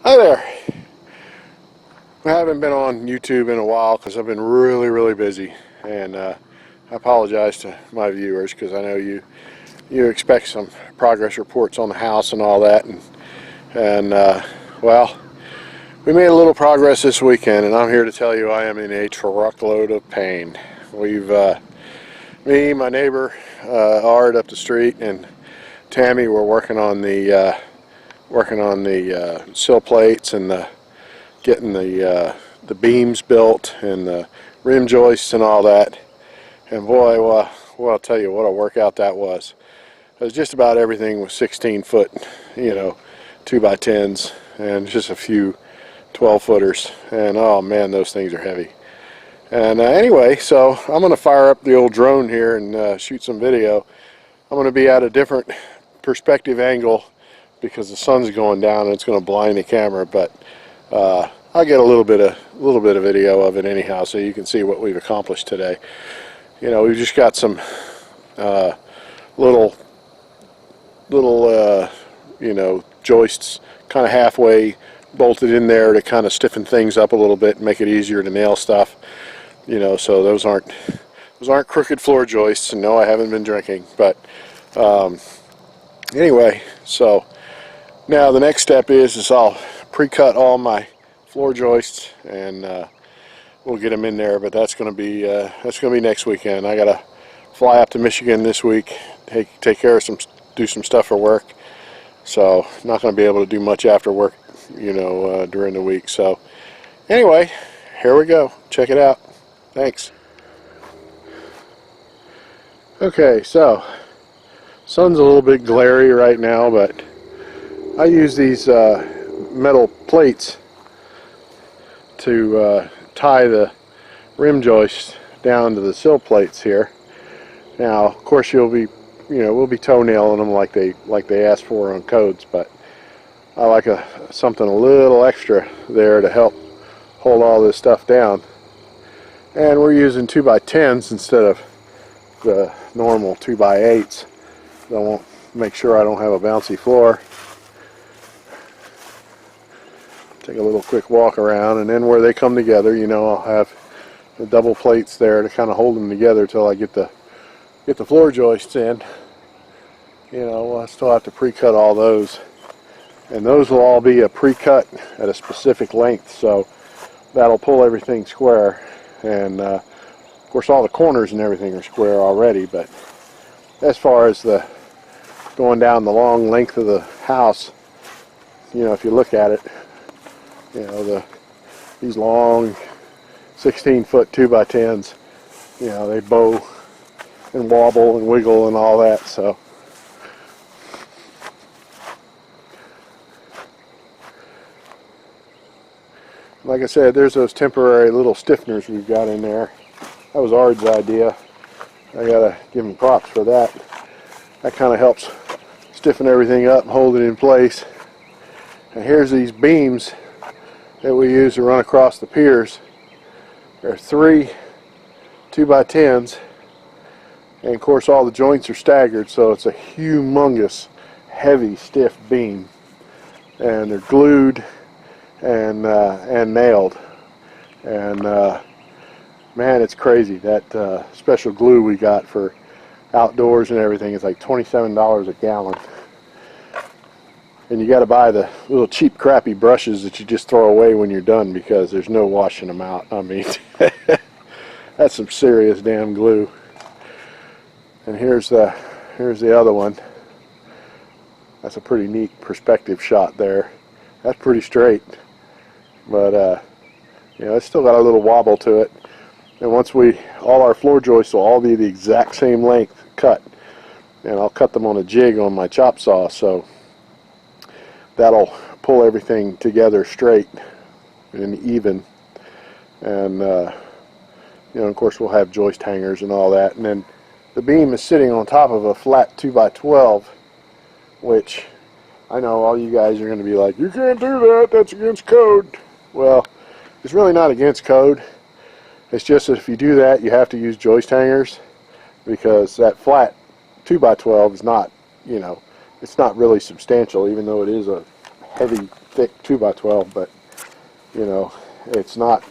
Hi there. I haven't been on YouTube in a while because I've been really busy, and I apologize to my viewers because I know you expect some progress reports on the house and all that, and well, we made a little progress this weekend, and I'm here to tell you I am in a truckload of pain. Me, my neighbor, Art up the street, and Tammy were working on the sill plates and getting the beams built and the rim joists and all that. And boy, well, I'll tell you what a workout that was. It was just about everything was 16-foot, 2x10s, and just a few 12-footers. And oh man, those things are heavy. And anyway, so I'm going to fire up the old drone here and shoot some video. I'm going to be at a different perspective angle because the sun's going down and it's going to blind the camera, but I'll get a little bit of video of it anyhow, so you can see what we've accomplished today. We've just got some little joists kind of halfway bolted in there to kind of stiffen things up a little bit and make it easier to nail stuff. So those aren't crooked floor joists, and no, I haven't been drinking. But anyway, so now the next step is I'll pre-cut all my floor joists, and we'll get them in there. But that's going to be next weekend. I gotta fly up to Michigan this week, take care of do some stuff for work. So not going to be able to do much after work, during the week. So anyway, here we go. Check it out. Thanks. Okay, so sun's a little bit glary right now, but I use these metal plates to tie the rim joist down to the sill plates here. Now, of course, we'll be toenailing them like they asked for on codes, but I like something a little extra there to help hold all this stuff down. And we're using 2x10s instead of the normal 2x8s. I won't make sure I don't have a bouncy floor. Take a little quick walk around, and then where they come together, I'll have the double plates there to kind of hold them together till I get the floor joists in. I still have to pre-cut all those, and those will all be a pre-cut at a specific length, so that'll pull everything square. And of course all the corners and everything are square already, but as far as the going down the long length of the house, if you look at it, these long 16-foot 2x10s, they bow and wobble and wiggle and all that. So like I said, there's those temporary little stiffeners we've got in there. That was Ard's idea. I gotta give him props for that. That kind of helps stiffen everything up and hold it in place. And here's these beams that we use to run across the piers. There are 3 2x10s, and of course all the joints are staggered, so it's a humongous, heavy, stiff beam. And they're glued and nailed, and man, it's crazy. That special glue we got for outdoors and everything is like $27 a gallon, and you got to buy the little cheap crappy brushes that you just throw away when you're done, because there's no washing them out. I mean, that's some serious damn glue. And here's the other one. That's a pretty neat perspective shot there. That's pretty straight, but it's still got a little wobble to it. And once all our floor joists will all be the exact same length cut, and I'll cut them on a jig on my chop saw, so that'll pull everything together straight and even. And of course we'll have joist hangers and all that, and then the beam is sitting on top of a flat 2x12, which I know all you guys are going to be like, you can't do that, that's against code. Well, it's really not against code. It's just that if you do that, you have to use joist hangers, because that flat 2x12 is not, it's not really substantial, even though it is a heavy, thick 2x12, but you know, it's not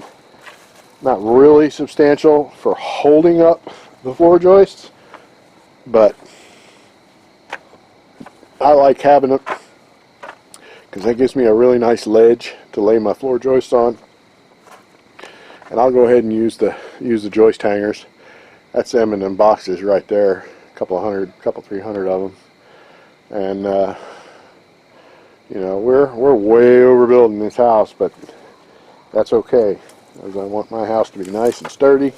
really substantial for holding up the floor joists, but I like having it because that gives me a really nice ledge to lay my floor joists on. And I'll go ahead and use the joist hangers. That's them in them boxes right there, a couple 300 of them. And you know, we're way overbuilding this house, but that's okay, as I want my house to be nice and sturdy.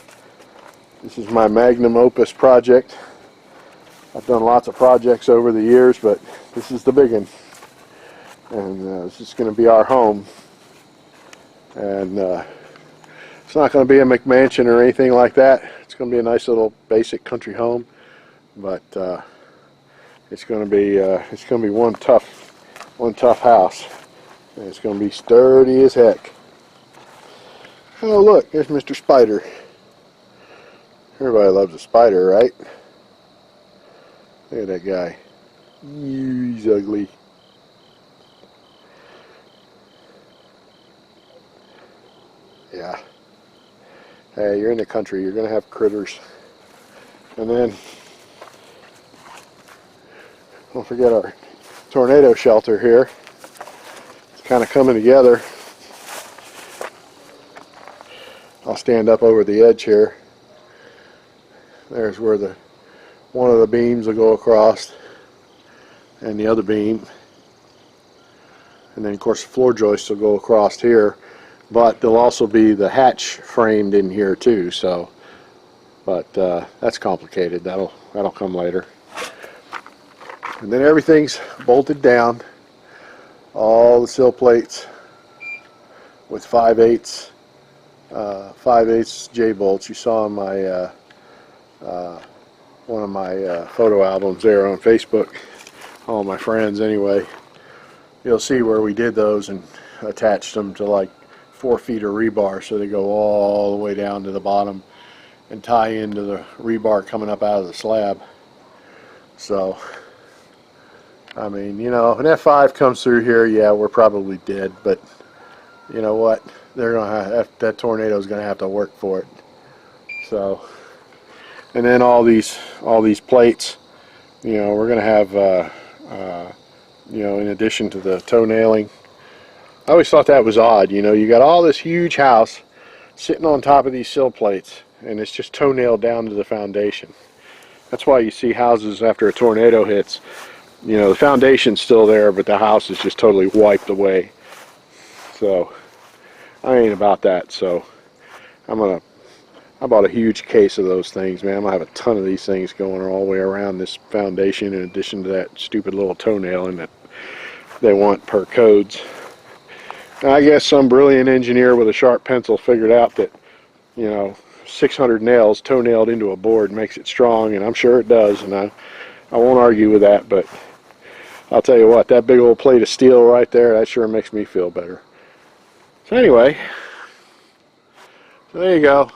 This is my magnum opus project. I've done lots of projects over the years, but this is the big one. And this is going to be our home. And it's not going to be a McMansion or anything like that. It's going to be a nice little basic country home, but it's going to be one tough house, and it's going to be sturdy as heck. Oh look, there's Mr. Spider. Everybody loves a spider, right? Look at that guy. He's ugly. Yeah. Hey, you're in the country, you're going to have critters. And then, don't forget our tornado shelter here. It's kind of coming together. I'll stand up over the edge here. There's where one of the beams will go across, and the other beam. And then of course the floor joists will go across here. But there'll also be the hatch framed in here too, so, but that's complicated. That'll come later. And then everything's bolted down. All the sill plates with 5/8 J bolts. You saw in my one of my photo albums there on Facebook. All my friends anyway. You'll see where we did those and attached them to like 4 feet of rebar, so they go all the way down to the bottom and tie into the rebar coming up out of the slab. So, I mean, you know, an F5 comes through here, yeah, we're probably dead, but you know what? They're gonna have, that tornado's gonna have to work for it. So, and then all these plates, you know, we're gonna have, you know, in addition to the toe nailing. I always thought that was odd, you know, you got all this huge house sitting on top of these sill plates, and it's just toenailed down to the foundation. That's why you see houses after a tornado hits, you know, the foundation's still there, but the house is just totally wiped away. So, I ain't about that, so I bought a huge case of those things, man. I'm gonna have a ton of these things going all the way around this foundation, in addition to that stupid little toenailing that they want per codes. Now, I guess some brilliant engineer with a sharp pencil figured out that, you know, 600 nails toenailed into a board makes it strong, and I'm sure it does, and I won't argue with that, but I'll tell you what, that big old plate of steel right there, that sure makes me feel better. So anyway, so there you go.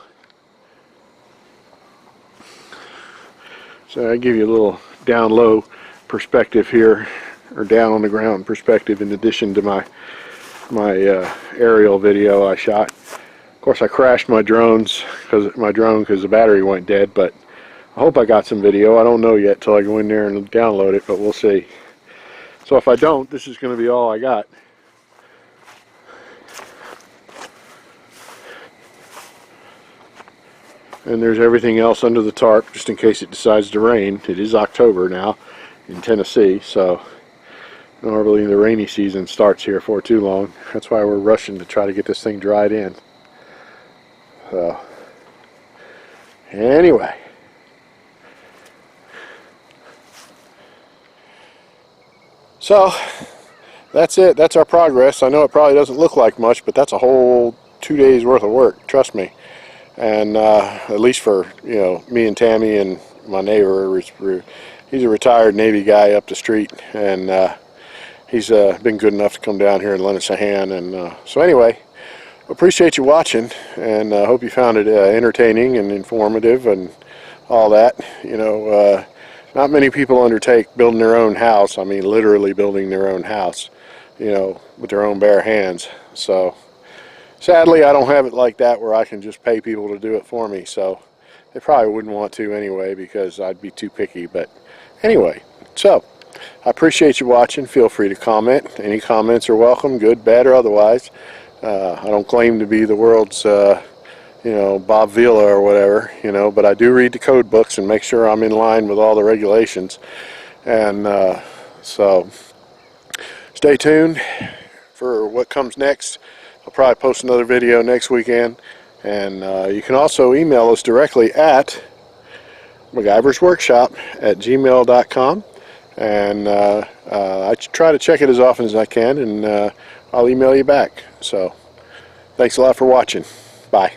So I give you a little down low perspective here, or down on the ground perspective, in addition to my aerial video I shot. Of course, I crashed my drone because the battery went dead, but I hope I got some video. I don't know yet till I go in there and download it, but we'll see. So if I don't, this is going to be all I got. And there's everything else under the tarp, just in case it decides to rain. It is October now in Tennessee, so normally the rainy season starts here for too long. That's why we're rushing to try to get this thing dried in. So, anyway. So, that's it. That's our progress. I know it probably doesn't look like much, but that's a whole 2 days worth of work, trust me. And at least for, you know, me and Tammy and my neighbor, he's a retired Navy guy up the street, and he's been good enough to come down here and lend us a hand. And so anyway, appreciate you watching, and hope you found it entertaining and informative and all that. You know, not many people undertake building their own house. I mean, literally building their own house. you know, with their own bare hands. So sadly, I don't have it like that where I can just pay people to do it for me. So they probably wouldn't want to anyway, because I'd be too picky. But anyway, so I appreciate you watching. Feel free to comment. Any comments are welcome, good, bad, or otherwise. I don't claim to be the world's you know, Bob Vila or whatever, you know, but I do read the code books and make sure I'm in line with all the regulations. And so stay tuned for what comes next. I'll probably post another video next weekend. And you can also email us directly at MacGyversWorkshop@gmail.com. And I try to check it as often as I can, and I'll email you back. So thanks a lot for watching. Bye.